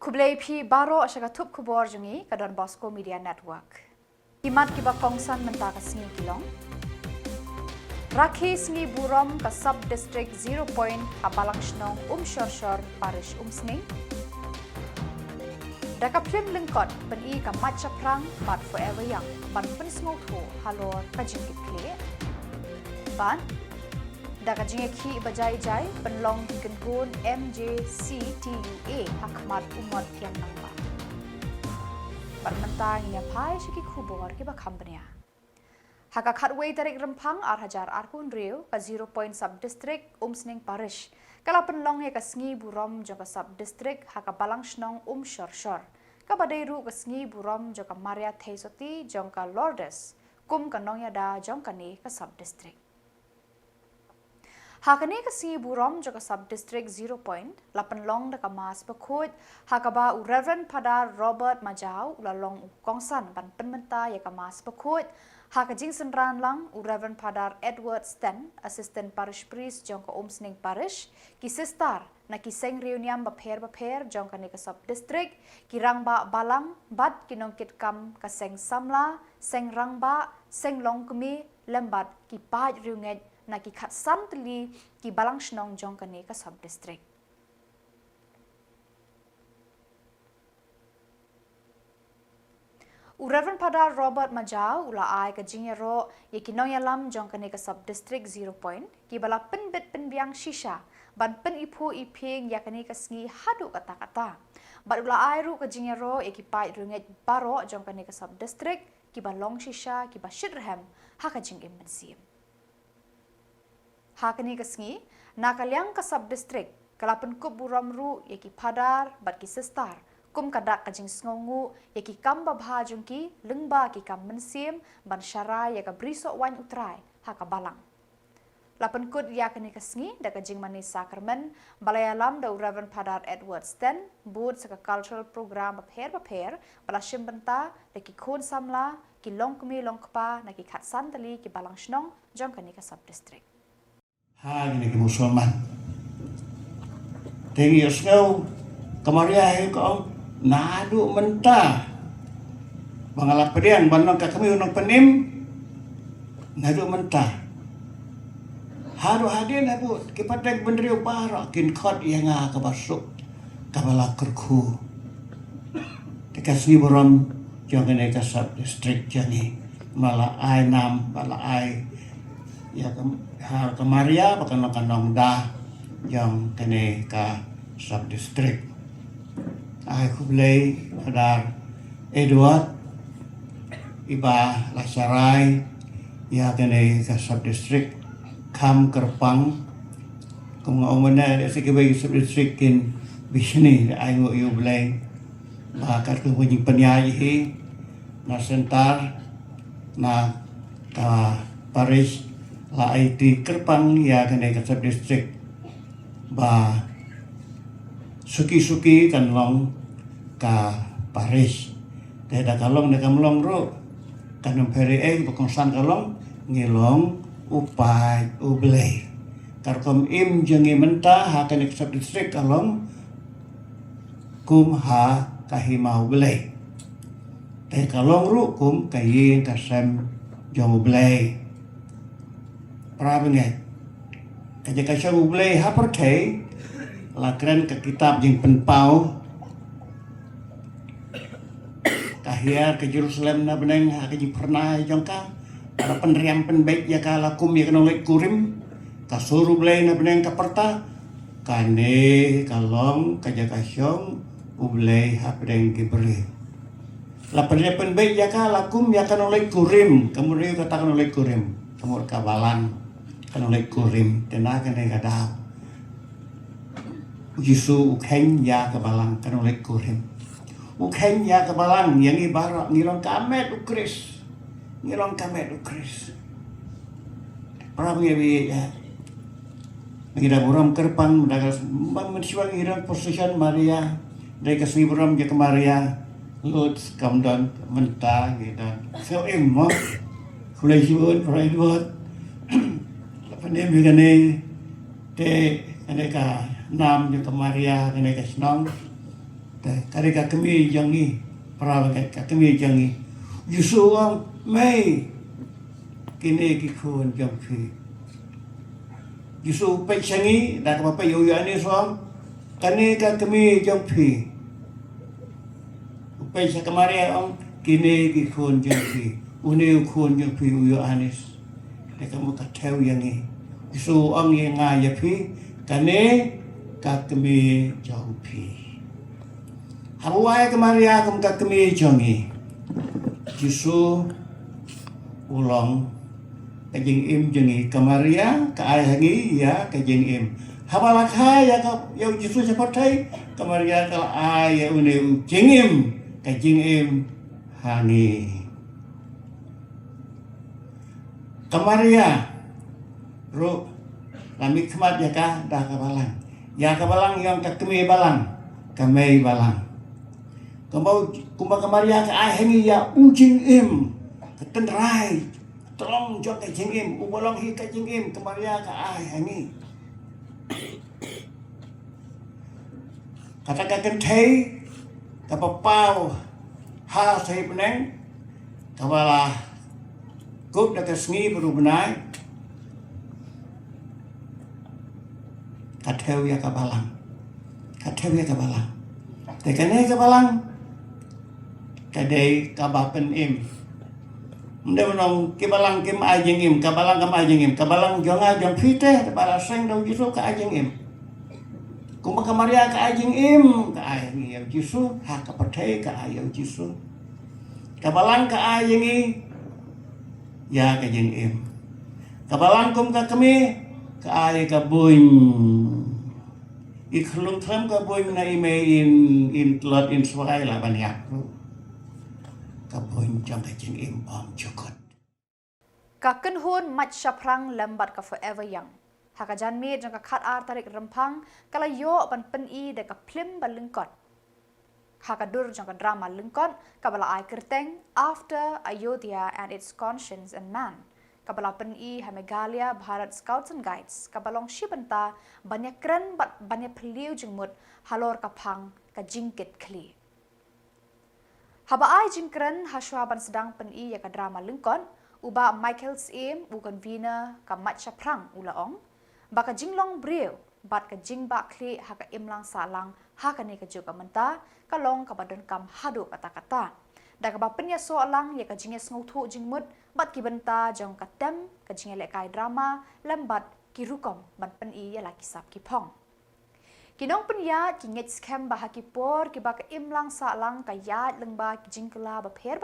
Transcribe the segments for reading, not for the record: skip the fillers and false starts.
Kublai pi baro asyaga tup Khuborjylla ka Donbosco Media Network. Kimat kiba kongsan menta ka singi Shillong. Rakhi singi burom ka sub district 0 point ka Balangshnong shor parish sning. Daka plim lingkot ban I ka matcha prang but forever young ban pen smooth ho halor ka jingkit kle. Ban Daka jingeki bajai jai penlong kengun MJCTUA hakmat umot yang nangba. Bermentang ia pai syiki Khubor ke bakambnya. Haka khatway tarik Rymphang hajar arkun riu ka 0 point sub district sning parish. Kala penlong ka sngi burom joka sub district haka Balangshnong shor. Ka badairu ka sngi burom joka Maria Theisoti jongka Lourdes kum kanong yada jongka ni ka sub district. Hakane ka si burom joka sub district 0 point lapan long da ka mas bakut hakaba Reverend Pada Robert Majau ulalong kongsan ban penmenta ya ka mas bakut haka jingsen ran lang Reverend Pada Edward Sten assistant parish priest jongka sning parish ki sister na ki seng reunion baper jongka ni ka sub district ki rangba balang bat kinongkit kam ka seng Samla seng rangba seng longkumi lembat ki paj riunget na ki khat samtli ki Balangshnong jongka ni ka sub district. Reverend Pada Robert Majau ula ai ka jingero ye ki noyalam jongka ni ka sub district 0 point ki bala penbit penbiang shisha ban pen ipu iping yakani ka sngi hadu kata-kata. Bat ula ai ru ka jingero ye ki pai runget baro jongka ni ka sub district ki balong shisha ki ba shitrhem haka jingim mensim. Hakani kasngi nakalyang ka sub district kalapan Khuboram ru yaki padar bat ki sistar kum kadak kajing sngongu yaki kamba bhajungki lengba ki kam mensim ban syarai yaka brisok wan utrai haka balang. Lapan kut yakani kasngi da kajing mani sakramen balayalam da Reverend Padar Edward Sten boot saka cultural program baper bala shimbenta da ki khun Samla ki longkumi longkpa na ki khat santali ki Balangshnong jongkani ka sub district. Hal ini ke Musulman. Tinggi esau kemariah kau nadu mentah. Bangalap pedian bandang kami unang penim nadu mentah. Haru hadir nabu kipatek bendri upara kin khot yang ke basuk kabala kerku. Dikasih buram jangan ke sub district jangi malah ai nam malah ai ya ke Maria bahkan kanong dah yang kene ka sub district ai kublai Padar Edward iba lasarai ya kene ka sub district kam kerpang kung omana si kebay sub district kin bisni ai ngo yu blai bakar ku punya penyayi na sentar na ka parish la IT kerpang ya kene ka sub district ba suki kan long ka parish te da kalong ne kamlong ro kanong peri bakongsan kalong ngilong upai ublay karkom im jangi menta ha kene ka sub district kalong kum ha kahima ublay te kalong ru kum kayin kasem jong ublay Prabenget, kerja kasih ublay hapertai, lakran ke kitab jeng penpau, kahia ke Jerusalem na beneng haji pernah jongka, para peneriam penbaik ya kalakum ya kenolek kurim, kasur ublay na beneng kaperta, kane kalong kerja kasih ublay hapedeng kiberi. Lapeneriam penbaik ya kalakum ya kenolek kurim, kemudian katakan oleh kurim, kemudian kabalan. Kanolek kurim tenaga negara Yesu ukhen ya kebalang kanolek kurim ukhen ya kebalang yang ibarat ngilong kamet ukris perang ya mengira buram kerpang mendagas mensiwang irang posisian Maria dari kesini buram ya ke Maria lut kamdan mentah gitu so emma kulai siun perai buat Pandai begini te kene ka nam je Maria kene ka Shillong Kari kami yang ni, para kami yang ni. Yusu orang mai kini kikun jam fi. Yusu pe changi dah apa pe yo ni soam kani kami jam fi. Pe sakamari orang kini kikun jam fi. Uni kun jam fi yo anis. Dah kamu tahu yang ni. Yusu orang yang ngaya fi kani kami jam fi. Habuai kemari aku kami jangi. Jisu ulang kajing im jangi kamaria ka ai hangi ya kajing im. Habalak hai ya ka ya jisu sepatai kamaria ka ai ya une jing im kajing im hangi. Kamaria ro lami khmat ya ka dah kabalang. Ya kabalang yang kami balang kami balang. Kembau kumba kamaria ka ai hangi ya ujing im ketenrai tolong jok ka jing im ubolong hi ka jing im kamaria ka ai hangi kata ka kenthei ka papau ha sai peneng kabala kup da ka sngi baru benai katheu ya ka balang te kane ka balang kadai kabapen im mde menong kibalang kim ajing im kabalang kam ajing im kabalang jonga jong fite bala seng dong jisu ka ajing im kuma kamaria ka ajing im ka ajing im jisu ha ka pathe ka ayo jisu kabalang ka ajing i ya ka jing im kabalang kum ka kami ka ay ka buin ikhlung tham ka buin na ime in lot in swai la banyak Khuborjylla jang kajing im om cukut. Kaken hun mat syaprang lembat ka forever yang. Hakajan mi jang ka khat ar tarik Rymphang kala yo ban pen I de ka plim ban lengkot. Hakadur jang ka drama lengkot kabala ai kerteng after Ayodhya and its conscience and man. Kabala pen I ha Meghalaya Bharat Scouts and Guides kabalong shibanta banyak kren bat banyak peliu jengmut halor kapang ka jingkit kli. Haba ai jingkren haswaban sedang pen I ya ka drama lengkon uba Michael's aim u convener ka mat syaprang ulaong baka jinglong breu bat ka jingba kli ha ka imlang salang ha ka ne ka juga menta ka long ka badan kam hadu kata-kata da ka ba pen ya so alang ya ka jinges nguthu jingmut bat ki benta jong ka tem ka jingele kai drama lembat ki rukom ban pen I ya la kisap ki phong Kinong penyat ki ngets kem bah Khubor ki ba ka imlang salang ka yat lengba ki jingkla ba pher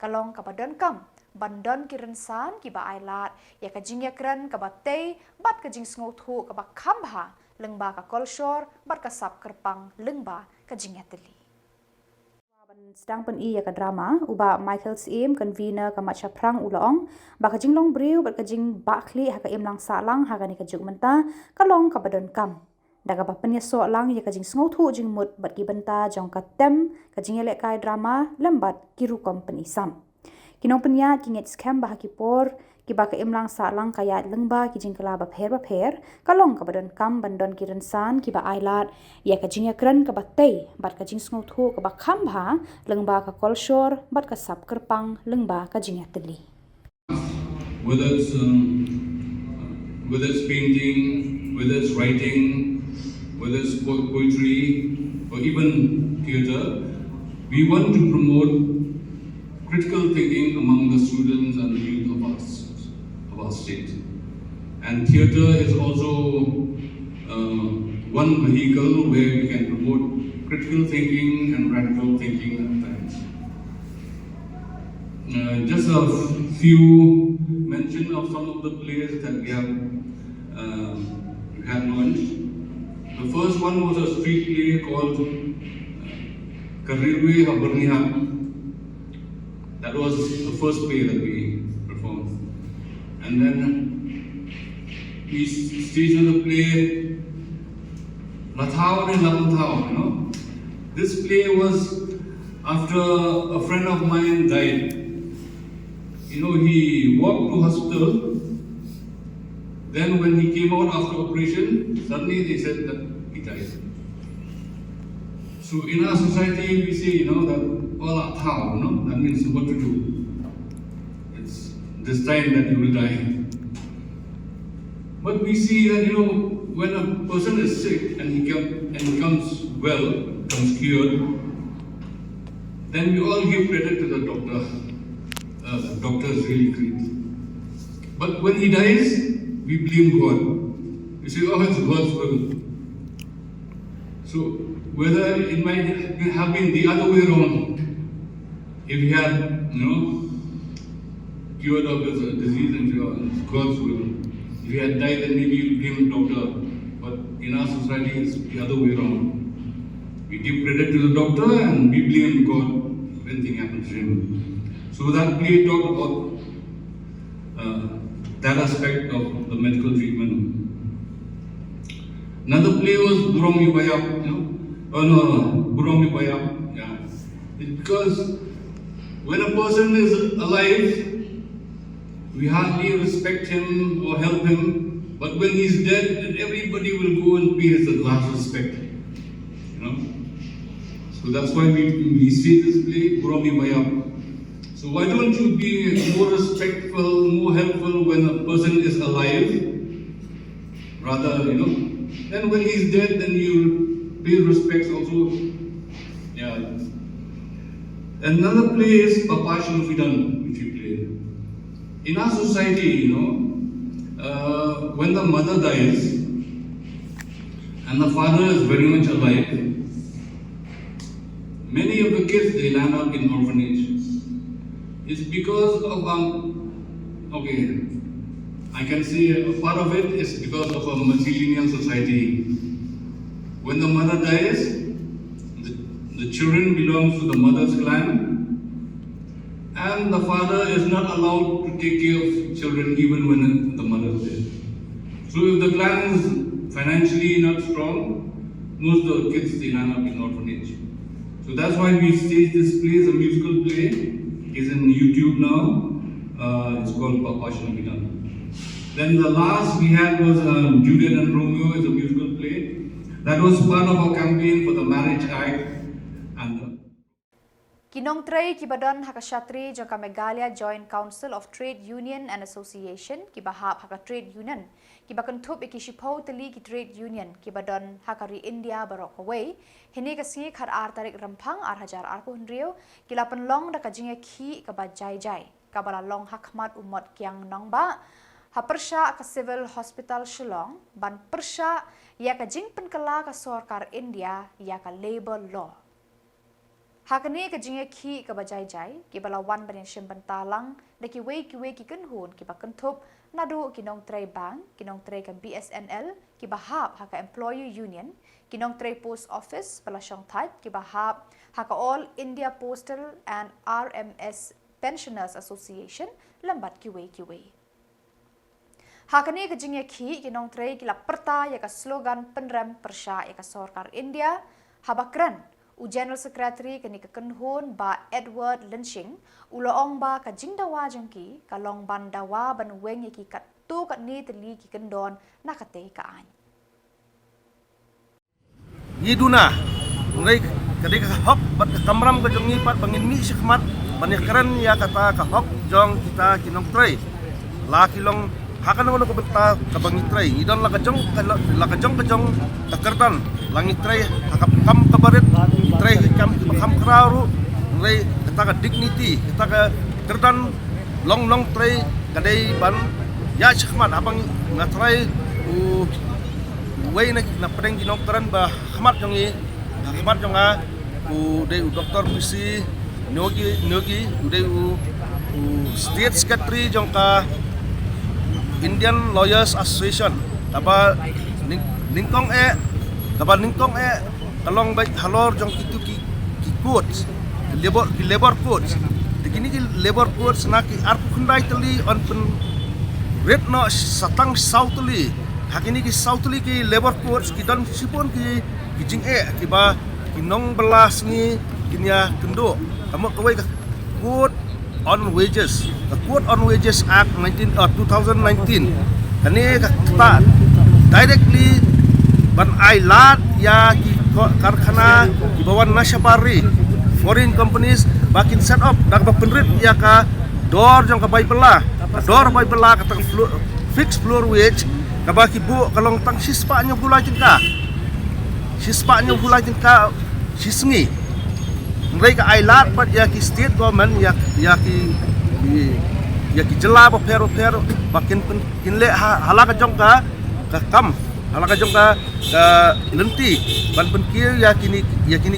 kalong ka badan kam bandon ki rensan ki ba ailat ya ka jingya kran ka ba tei bat ka jing sngotu ka ba khambha lengba ka kolshor bat ka sap kerpang lengba ka jingya teli sedang pen I ya ka drama uba Michael's aim convener ka mat syaprang ulaong ba ka jinglong breu bat ka jing bakli ha ka imlang salang ha ka ni ka jugmenta kalong ka badan kam daga ba penya so lang ya kajing sngotu jing mut bat ki benta jong ka tem kajing ele kai drama lambat kiru company sam kinong penya ki nget scam ba Khubor ki ba ka imlang sa lang kaya lengba ki jing kala ba pher kalong ka badan kam bandon ki rensan ki ba ailat ya kajing ya kran ka ba tei bat kajing sngotu ka ba khambha lengba ka kolshor bat ka sap kerpang lengba kajing ya teli whether it's painting, whether it's writing, whether it's poetry or even theatre, we want to promote critical thinking among the students and the youth of our state. And theatre is also one vehicle where we can promote critical thinking and radical thinking at times. Just a few mention of some of the plays that we have launched. The first one was a street play called Khuborjylla. That was the first play that we performed. And then we staged the play Lathao and Lamthao, This play was after a friend of mine died. He walked to hospital. Then when he came out after operation, suddenly they said that he died. So in our society, we say, that all are tau, that means what to do. It's this time that you will die. But we see that, when a person is sick and he comes well, comes cured, then we all give credit to the doctor. The doctor is really great. But when he dies, we blame God. We say, it's God's will. So whether it might have been the other way around, if he had, cured of his disease and God's will, if he had died, then maybe you blame the doctor. But in our society, it's the other way around. We give credit to the doctor and we blame God if anything happens to him. So that play talked about that aspect of the medical treatment. Another play was Burong Mibayap, Burong Mibayap, yeah. It's because when a person is alive, we hardly respect him or help him, but when he's dead, then everybody will go and pay his last respect, So that's why we see this play, Burong Mibayap. So why don't you be more respectful, more helpful when a person is alive, rather, then when he's dead, then you pay respects also. Yeah. Another play is Papa Shilong, which we play. In our society, when the mother dies and the father is very much alive, many of the kids, they land up in orphanage. It's because of, I can say a part of it is because of a matrilineal society. When the mother dies, the children belong to the mother's clan, and the father is not allowed to take care of children even when the mother is dead. So if the clan is financially not strong, most of the kids, they land up in orphanage. So that's why we stage this play as a musical play. It's in YouTube now. It's called Papa Shilong. Then the last we had was Juliet and Romeo is a musical play. That was part of our campaign for the Marriage Act. And Kinong Tray Kibadon Hakashatri Joka Meghalaya Joint Council of Trade Union and Association Kibahap Haka Trade Union Kibakantup Ikishipo Tali Ki Trade Union Kibadon Hakari India Barok away Hini Kasi Khar Artarik Rymphang Arhajar Arpun Rio Kilapan Long da Kajinga Ki Kabajai Jai Kabala Long Hakmat Umot Kiang Nongba Hapersha ka Civil Hospital Shillong Ban Persha Ya Kajing Penkala ka Sorkar India Ya ka Labor Law Hakani kajinga ki kabajai-jai kibala wan banin shimbantalang na kiwei ki kenhun kibakentup nadu kinong tray bank kinong tray ka BSNL kibahap haka employee union kinong tray post office palasyong type kibahap haka All India Postal and RMS Pensioners Association lambat kiwei Hakani kajinga ki kinong tray kilaperta ya ka slogan penrem persya ya ka Sorkar India habakran General Secretary kani kekenhun ba Edward Lynching uloong ba ka jingdawa jengki ka long bandawa ban weng yaki kat tu kat ni teli ki kendon nakate ka an Yiduna ngai kadai ka hop bat kamram ka jongi pat bangin mi sikmat banikaran ya kata ka hop jong kita kinong tray la kilong hakan ko benta ka bangi tray idon la ka jong ka kerdan langit tray hakap kam kabaret tray kam kraru ngai kita ka dignity kita ka kerdan long tray kadai ban ya sikmat abang ngatray u way na pedeng kinong karan ba khmat jongi khmat jonga u de doktor bisi nogi u de u state secretary jongka Indian Lawyers Association taba ningkong kalong baik halor jong itu ki codes labor codes digini ki labor codes na ki arpu khandai tali on pen red no satang sautli hakini ki sautli ki labor codes ki dan sipon ki jing ki ba kinong belas ni kinya kendo kamu kawai code on Wages, the Code on Wages Act 2019. Kani kita directly ban ai lat ya ki karkhana di bawah Nasyapari foreign companies bakin set up dak penrit ya ka dor jong ka bai bela kata fixed floor wage ka baki bu kalong tang sispa nyo bulai jengka sisngi mereka ailat pat ya ki state government ya ki Jylla ba pero bakin kinle halaka jong ka kam halaka jong ka lenti ban penkir ya kini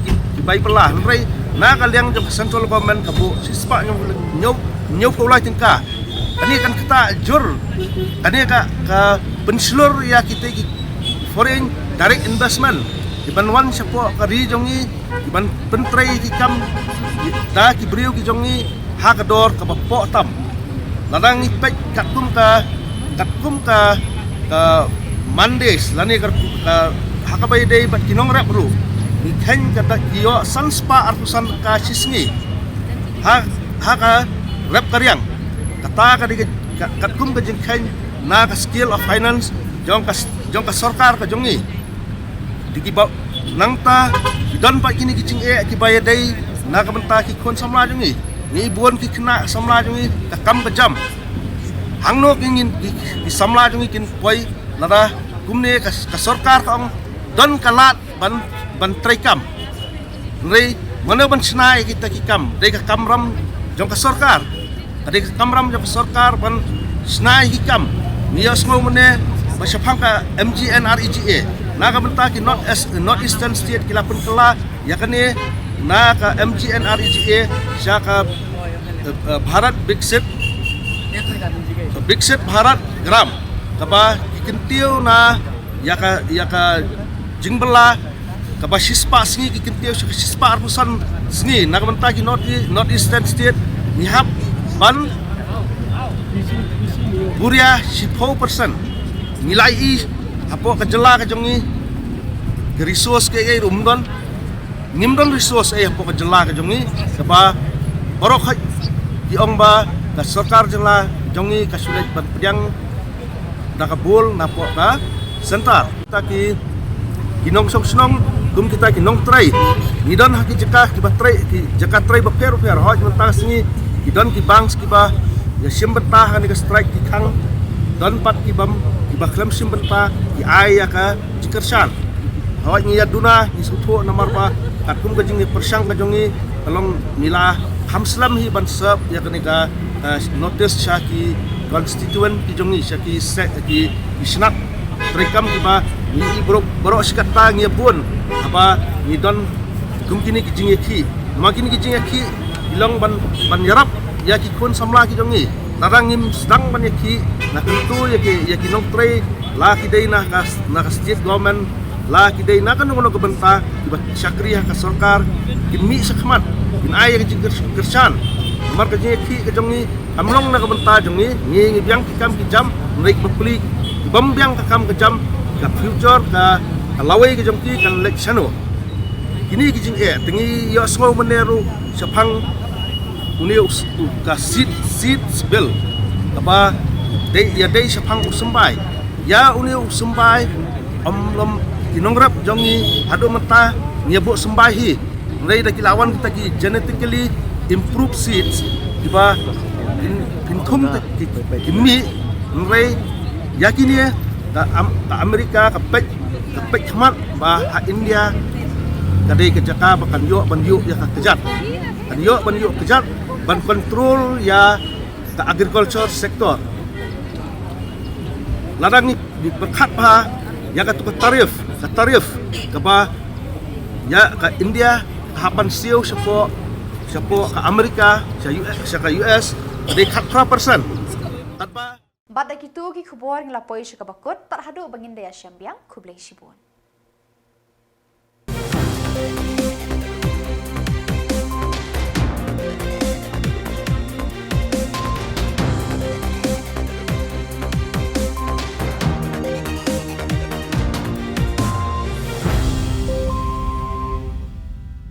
ki bai pelah rei na kaliang jong central government ka bu sispa nyau pula tingka ani kan kita jur ani ka penslur ya kita foreign direct investment iban wan sapo kari jongi iban pentrai ki kam ta ki briu ki jongi ha ka dor ka bapo tam ladang ipek katkum ka mandes lani ka hakabai dei bat kinong rap ru ni khen ka da kiyo sanspa artusan ka sisngi ha ka rap karyang kata ka di katkum ka jeng khen na ka skill of finance jong ka sarkar ka jongi dikiba nangta don pa kini kicing ki bayar dei na ka benta ki kon samla jongi ni buon ki kena samla jongi ka kam ka jam hangno kingin ki samla jongi kin poi lada kumne ka sarkar ka ong don kalat ban trekam rei mana ban snai kita ki kam dei ka kamram jong ka sarkar dei ka kamram jong ka sarkar ban snai ki kam nias ngau mene masyapang ka MGNREGA na ka benta ki North Eastern State kilapun kala yakni na ka MGNREGA siya ka Bharat Biksit Bharat Gram kaba kikintiw na yaka jingbala kaba sispa singi kikintiw sispa arpusan singi na ka benta ki North Eastern State nihap ban buria 10% nilai apo ka Jylla ka jongi resource ke rumdon ngimdon resource apo ka Jylla ka jongi kaba borok di ong ba ka sarkar Jylla jongi ka sulit panjang nakabul napo ka sentar kita ki kinong sonong kum kita kinong tray nidon haki jeka ki batray ki jeka tray ba pero hoj mentang singi kidon ki bangs ki ba ya simbentah ni ka strike ki khang don pat ki bam ki ba klem simbentah ki aya ka jikersan hoj ni ya duna ni sutho namar ba katum ka jingi persang ka jongi kalong mila hamslam hi ban sab ya kenika notice sya ki constituent ki jongi sya ki set ki snap rekam ki ba ni borok sikata ngi bun apa ni don kumkini ki jingi ki makini ki jingi ki ilong ban yarap ya ki kun samla ki jongi narang ngim sedang ban ki na tentu ya ki nong tre la ki dei na state government la ki dei na kan ngono ko benta ki ba syakri ka sarkar ki mi sakmat in ay ka gersan mar ka ki ka jongi amlong na ka benta jongi ngi biang ki kam ki jam naik bapli bam biang ka kam ka jam ka future ka lawai ka jong ki kan leksano kini ki jing tingi yo sngo meneru sapang uniu ka seat bill apa dei sapang usembai ya uniu sembai omlom kinongrap jongi adu menta nyebuk sembai hi mulai dari lawan kita ki genetically improve seeds diba pintum kimi mulai yakini ka Amerika ka pek khmat ba ha India kadai ke jaka ban yo ya ka kejat ban yo kejat ban control ya ka agriculture sector ladang ni berkat ba ya ka tarif ka ba ya ka India hapan siu sapo ka Amerika sa US they cut 3% tanpa Badak itu ki khubor ngilapoi syakabakut tak hadu bangin daya syambiang kublai shibun.